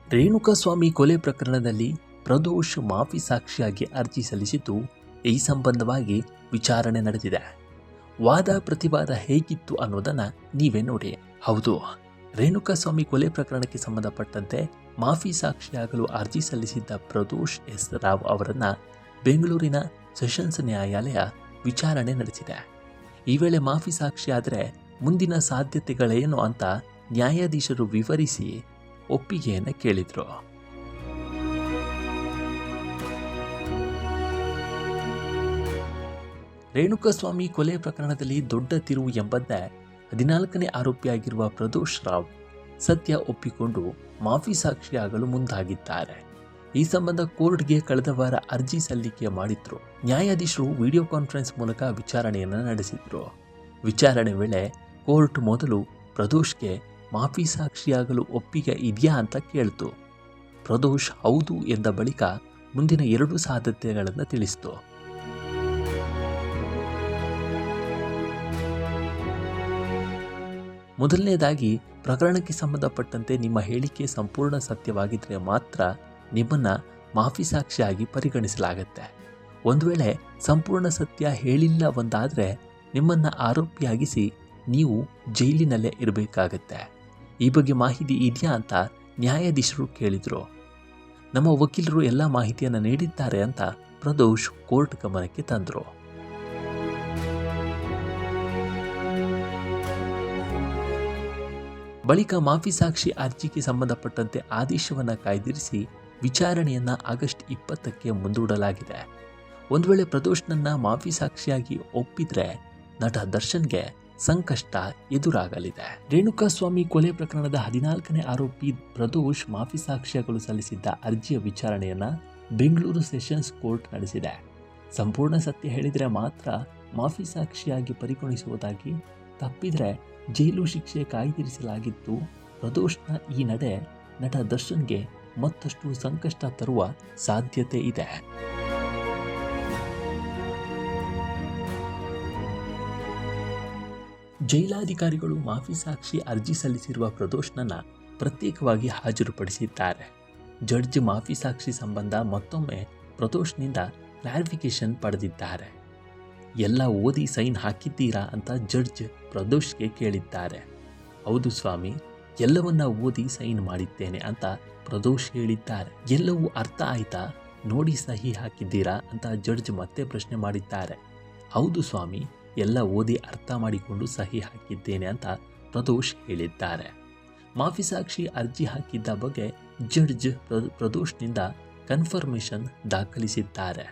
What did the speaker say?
ರೇಣುಕಾಸ್ವಾಮಿ ಕೊಲೆ ಪ್ರಕರಣದಲ್ಲಿ ಪ್ರದೋಷ್ ಮಾಫಿ ಸಾಕ್ಷಿಯಾಗಿ ಅರ್ಜಿ ಸಲ್ಲಿಸಿದ್ದು, ಈ ಸಂಬಂಧವಾಗಿ ವಿಚಾರಣೆ ನಡೆದಿದೆ. ವಾದ ಪ್ರತಿವಾದ ಹೇಗಿತ್ತು ಅನ್ನೋದನ್ನ ನೀವೇ ನೋಡಿ. ಹೌದು, ರೇಣುಕಾಸ್ವಾಮಿ ಕೊಲೆ ಪ್ರಕರಣಕ್ಕೆ ಸಂಬಂಧಪಟ್ಟಂತೆ ಮಾಫಿ ಸಾಕ್ಷಿಯಾಗಲು ಅರ್ಜಿ ಸಲ್ಲಿಸಿದ್ದ ಪ್ರದೋಷ್ ಎಸ್ ರಾವ್ ಅವರನ್ನ ಬೆಂಗಳೂರಿನ ಸೆಷನ್ಸ್ ನ್ಯಾಯಾಲಯ ವಿಚಾರಣೆ ನಡೆಸಿದೆ. ಈ ವೇಳೆ ಮಾಫಿ ಸಾಕ್ಷಿಯಾದರೆ ಮುಂದಿನ ಸಾಧ್ಯತೆಗಳೇನು ಅಂತ ನ್ಯಾಯಾಧೀಶರು ವಿವರಿಸಿ ಒಪ್ಪಿಗೆಯನ್ನು ಕೇಳಿದ್ರು. ರೇಣುಕಾಸ್ವಾಮಿ ಕೊಲೆ ಪ್ರಕರಣದಲ್ಲಿ ದೊಡ್ಡ ತಿರುವು ಎಂಬಂತೆ 14ನೇ ಆರೋಪಿಯಾಗಿರುವ ಪ್ರದೋಷ್ ರಾವ್ ಸದ್ಯ ಒಪ್ಪಿಕೊಂಡು ಮಾಫಿ ಸಾಕ್ಷಿಯಾಗಲು ಮುಂದಾಗಿದ್ದಾರೆ. ಈ ಸಂಬಂಧ ಕೋರ್ಟ್ಗೆ ಕಳೆದ ವಾರ ಅರ್ಜಿ ಸಲ್ಲಿಕೆ ಮಾಡಿದ್ರು. ನ್ಯಾಯಾಧೀಶರು ವಿಡಿಯೋ ಕಾನ್ಫರೆನ್ಸ್ ಮೂಲಕ ವಿಚಾರಣೆಯನ್ನು ನಡೆಸಿದ್ರು. ವಿಚಾರಣೆ ವೇಳೆ ಕೋರ್ಟ್ ಮೊದಲು ಪ್ರದೋಷ್ಗೆ ಮಾಫಿ ಸಾಕ್ಷಿಯಾಗಲು ಒಪ್ಪಿಗೆ ಇದೆಯಾ ಅಂತ ಕೇಳಿತು. ಪ್ರದೋಷ್ ಹೌದು ಎಂದ ಬಳಿಕ ಮುಂದಿನ 2 ಸಾಧ್ಯತೆಗಳನ್ನು ತಿಳಿಸಿತು. ಮೊದಲನೇದಾಗಿ, ಪ್ರಕರಣಕ್ಕೆ ಸಂಬಂಧಪಟ್ಟಂತೆ ನಿಮ್ಮ ಹೇಳಿಕೆ ಸಂಪೂರ್ಣ ಸತ್ಯವಾಗಿದ್ದರೆ ಮಾತ್ರ ನಿಮ್ಮನ್ನ ಮಾಫಿ ಸಾಕ್ಷಿಯಾಗಿ ಪರಿಗಣಿಸಲಾಗುತ್ತೆ. ಒಂದು ವೇಳೆ ಸಂಪೂರ್ಣ ಸತ್ಯ ಹೇಳಿಲ್ಲ ಒಂದಾದರೆ ನಿಮ್ಮನ್ನು ಆರೋಪಿಯಾಗಿಸಿ ನೀವು ಜೈಲಿನಲ್ಲೇ ಇರಬೇಕಾಗತ್ತೆ. ಈ ಬಗ್ಗೆ ಮಾಹಿತಿ ಇದೆಯಾ ಅಂತ ನ್ಯಾಯಾಧೀಶರು ಕೇಳಿದರು. ನಮ್ಮ ವಕೀಲರು ಎಲ್ಲ ಮಾಹಿತಿಯನ್ನು ನೀಡಿದ್ದಾರೆ ಅಂತ ಪ್ರದೋಷ್ ಕೋರ್ಟ್ ಗಮನಕ್ಕೆ ತಂದರು. ಬಳಿಕ ಮಾಫಿ ಸಾಕ್ಷಿ ಅರ್ಜಿಗೆ ಸಂಬಂಧಪಟ್ಟಂತೆ ಆದೇಶವನ್ನು ಕಾಯ್ದಿರಿಸಿ ವಿಚಾರಣೆಯನ್ನು ಆಗಸ್ಟ್ 20ಕ್ಕೆ ಮುಂದೂಡಲಾಗಿದೆ. ಒಂದು ವೇಳೆ ಪ್ರದೋಷ್ನನ್ನ ಮಾಫಿ ಸಾಕ್ಷಿಯಾಗಿ ಒಪ್ಪಿದ್ರೆ ನಟ ದರ್ಶನ್ಗೆ ಸಂಕಷ್ಟ ಎದುರಾಗಲಿದೆ. ರೇಣುಕಾಸ್ವಾಮಿ ಕೊಲೆ ಪ್ರಕರಣದ 14ನೇ ಆರೋಪಿ ಪ್ರದೋಷ್ ಮಾಫಿ ಸಾಕ್ಷಿಯಾಗಲು ಸಲ್ಲಿಸಿದ್ದ ಅರ್ಜಿಯ ವಿಚಾರಣೆಯನ್ನು ಬೆಂಗಳೂರು ಸೆಷನ್ಸ್ ಕೋರ್ಟ್ ನಡೆಸಿದೆ. ಸಂಪೂರ್ಣ ಸತ್ಯ ಹೇಳಿದರೆ ಮಾತ್ರ ಮಾಫಿ ಸಾಕ್ಷಿಯಾಗಿ ಪರಿಗಣಿಸುವುದಾಗಿ, ತಪ್ಪಿದರೆ ಜೈಲು ಶಿಕ್ಷೆ ಕಾಯ್ದಿರಿಸಲಾಗಿದ್ದು, ಪ್ರದೋಷ್ನ ಈ ನಡೆ ನಟ ದರ್ಶನ್ಗೆ ಮತ್ತಷ್ಟು ಸಂಕಷ್ಟ ತರುವ ಸಾಧ್ಯತೆ ಇದೆ. ಜೈಲಾಧಿಕಾರಿಗಳು ಮಾಫಿ ಸಾಕ್ಷಿ ಅರ್ಜಿ ಸಲ್ಲಿಸಿರುವ ಪ್ರದೋಷ್ನನ್ನ ಪ್ರತ್ಯೇಕವಾಗಿ ಹಾಜರುಪಡಿಸಿದ್ದಾರೆ. ಜಡ್ಜ್ ಮಾಫಿ ಸಾಕ್ಷಿ ಸಂಬಂಧ ಮತ್ತೊಮ್ಮೆ ಪ್ರದೋಷ್ನಿಂದ ಕ್ಲಾರಿಫಿಕೇಶನ್ ಪಡೆದಿದ್ದಾರೆ. ಎಲ್ಲ ಓದಿ ಸೈನ್ ಹಾಕಿದ್ದೀರಾ ಅಂತ ಜಡ್ಜ್ ಪ್ರದೋಷ್ಗೆ ಕೇಳಿದ್ದಾರೆ. ಹೌದು ಸ್ವಾಮಿ, ಎಲ್ಲವನ್ನ ಓದಿ ಸೈನ್ ಮಾಡಿದ್ದೇನೆ ಅಂತ ಪ್ರದೋಷ್ ಹೇಳಿದ್ದಾರೆ. ಎಲ್ಲವೂ ಅರ್ಥ ಆಯ್ತಾ, ನೋಡಿ ಸಹಿ ಹಾಕಿದ್ದೀರಾ ಅಂತ ಜಡ್ಜ್ ಮತ್ತೆ ಪ್ರಶ್ನೆ ಮಾಡಿದ್ದಾರೆ. ಹೌದು ಸ್ವಾಮಿ, ಎಲ್ಲ ಓದಿ ಅರ್ಥ ಮಾಡಿಕೊಂಡು ಸಹಿ ಹಾಕಿದ್ದೇನೆ ಅಂತ ಪ್ರದೋಷ್ ಹೇಳಿದ್ದಾರೆ. ಮಾಫಿ ಸಾಕ್ಷಿ ಅರ್ಜಿ ಹಾಕಿದ್ದ ಬಗ್ಗೆ ಜಡ್ಜ್ ಪ್ರದೋಷ್ನಿಂದ ಕನ್ಫರ್ಮೇಷನ್ ದಾಖಲಿಸಿದ್ದಾರೆ.